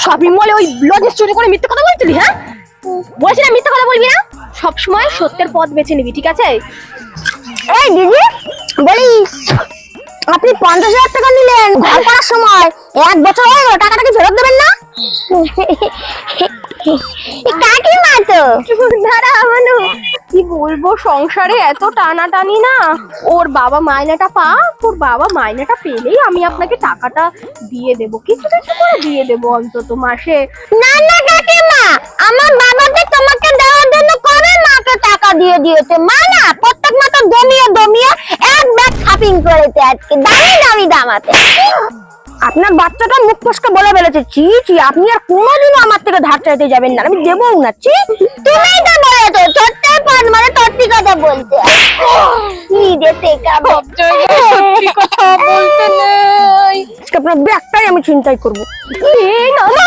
Shopping মলে ওই লজেস চুরি করে মিথ্যে কথা বলছিলি? হ্যাঁ, বলছি না মিথ্যে কথা বলবি না, সবসময় সত্যের পথ বেছে নিবি, ঠিক আছে? এই দিদি বলি, আপনি 50,000 টাকা নিলেন ঘর করার সময়, 1 বছর হয়ে গেল, টাকাটা কি ফেরত দেবেন না? কাকিমা তো দাঁড়া মানু, কি বলবো, সংসারে এত টানাটানি না। ওর বাবা মাইনেটা পাক, ওর বাবা মাইনেটা পেলেই আমি আপনাকে টাকাটা দিয়ে দেব, কিছু কিছু করে দিয়ে দেব অন্তত মাসে। না না কাকিমা, আমার বাবাকে তোমাকে দেওয়ার জন্য করে মাকে টাকা দিয়ে দিয়েছে। মা না প্রত্যেক মাসে দমিয়ে দমিয়ে এক ব্যাগ শপিং করেছে আজকে, দামি দামি দামাতে। আপনার বাচ্চাটা মুখ ফসকে বলে ফেলেছে, চি চি আপনি আর কোনোদিনও আমার থেকে ধার চাইতে যাবেন না, আমি দেবও না। চি তুমিই তো বলেছো ছোট্টাই পদ মানে সত্যি কথা বলতে। নিজে থেকে সব জায়গায় সত্যি কথা বলতে নেই। আপনার ব্যাগটাই আমি চিন্তাই করবো। এই না না,